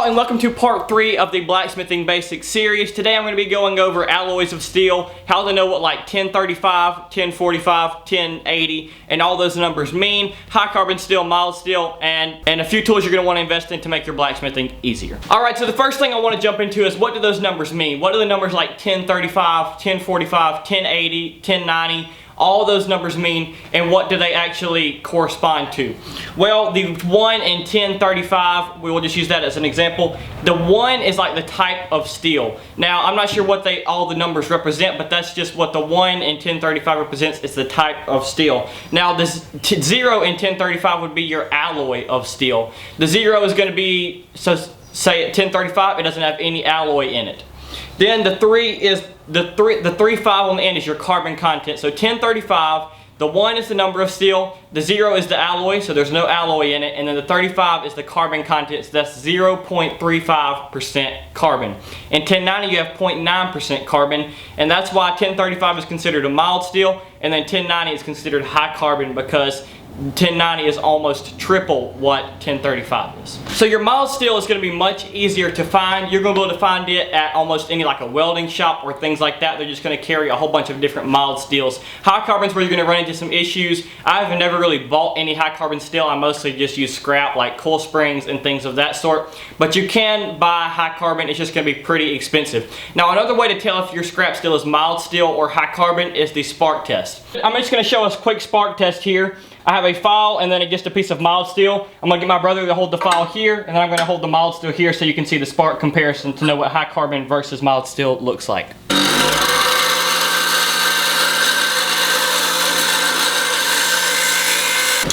y'all, and welcome to part 3 of the Blacksmithing Basics series. Today I'm going to be going over alloys of steel, how to know what like 1035, 1045, 1080, and all those numbers mean, high carbon steel, mild steel, and a few tools you're going to want to invest in to make your blacksmithing easier. Alright, so the first thing I want to jump into is what do those numbers mean? What do the numbers like 1035, 1045, 1080, 1090, all those numbers mean, and what do they actually correspond to? Well, the 1 in 1035, we will just use that as an example. The 1 is like the type of steel. Now, I'm not sure what all the numbers represent, but that's just what the 1 in 1035 represents. It's the type of steel. Now, this 0 in 1035 would be your alloy of steel. The 0 is going to be, so say at 1035, it doesn't have any alloy in it. Then the 3 is the 3-5 on the end is your carbon content. So 1035, the 1 is the number of steel, the 0 is the alloy, so there's no alloy in it, and then the 35 is the carbon content, so that's 0.35% carbon. In 1090 you have 0.9% carbon, and that's why 1035 is considered a mild steel, and then 1090 is considered high carbon because 1090 is almost triple what 1035 is. So your mild steel is going to be much easier to find. You're going to be able to find it at almost any like a welding shop or things like that. They're just going to carry a whole bunch of different mild steels. High carbon's where you're going to run into some issues. I've never really bought any high carbon steel. I mostly just use scrap like coil springs and things of that sort. But you can buy high carbon. It's just going to be pretty expensive. Now another way to tell if your scrap steel is mild steel or high carbon is the spark test. I'm just going to show us a quick spark test here. I have a file and then just a piece of mild steel. I'm going to get my brother to hold the file here, and then I'm going to hold the mild steel here so you can see the spark comparison to know what high carbon versus mild steel looks like.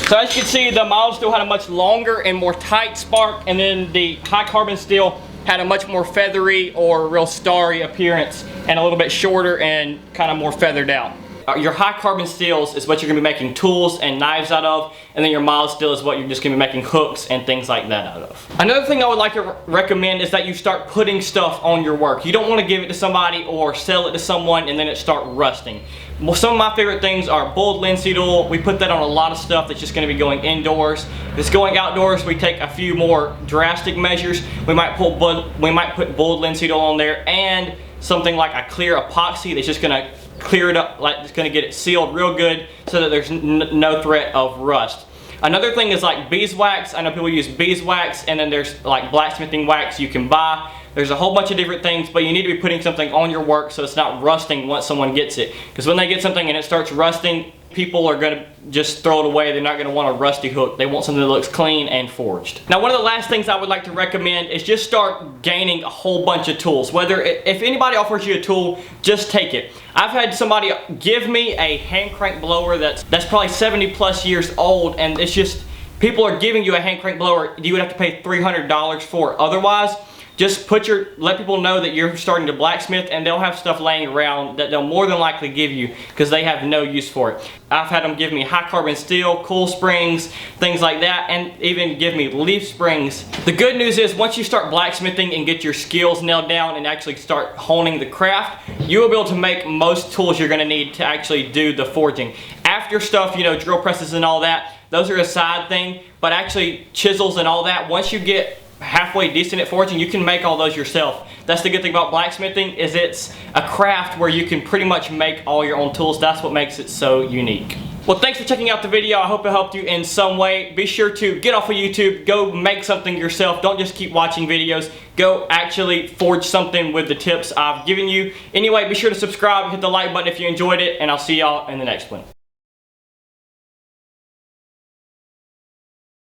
So as you can see, the mild steel had a much longer and more tight spark, and then the high carbon steel had a much more feathery or real starry appearance and a little bit shorter and kind of more feathered out. Your high carbon steels is what you're going to be making tools and knives out of, and then your mild steel is what you're just going to be making hooks and things like that out of. Another thing I would like to recommend is that you start putting stuff on your work. You don't want to give it to somebody or sell it to someone and then it start rusting. Well, some of my favorite things are bulled linseed oil. We put that on a lot of stuff that's just going to be going indoors. If it's going outdoors, we take a few more drastic measures. We might put bulled linseed oil on there and something like a clear epoxy that's just going to clear it up, like it's going to get it sealed real good so that there's no threat of rust. Another thing is like beeswax. I know people use beeswax, and then there's like blacksmithing wax you can buy. There's a whole bunch of different things, but you need to be putting something on your work so it's not rusting once someone gets it. Because when they get something and it starts rusting, people are going to just throw it away. They're not going to want a rusty hook. They want something that looks clean and forged. Now, one of the last things I would like to recommend is just start gaining a whole bunch of tools. If anybody offers you a tool, just take it. I've had somebody give me a hand crank blower that's probably 70 plus years old, and it's just, people are giving you a hand crank blower you would have to pay $300 for otherwise. Just let people know that you're starting to blacksmith, and they'll have stuff laying around that they'll more than likely give you because they have no use for it. I've had them give me high carbon steel, coil springs, things like that, and even give me leaf springs. The good news is once you start blacksmithing and get your skills nailed down and actually start honing the craft, you will be able to make most tools you're going to need to actually do the forging. After stuff, you know, drill presses and all that, those are a side thing, but actually chisels and all that, once you get halfway decent at forging, you can make all those yourself. That's the good thing about blacksmithing, is it's a craft where you can pretty much make all your own tools. That's what makes it so unique. Well, thanks for checking out the video. I hope it helped you in some way. Be sure to get off of YouTube, go make something yourself. Don't just keep watching videos. Go actually forge something with the tips I've given you. Anyway, be sure to subscribe, hit the like button if you enjoyed it, and I'll see y'all in the next one.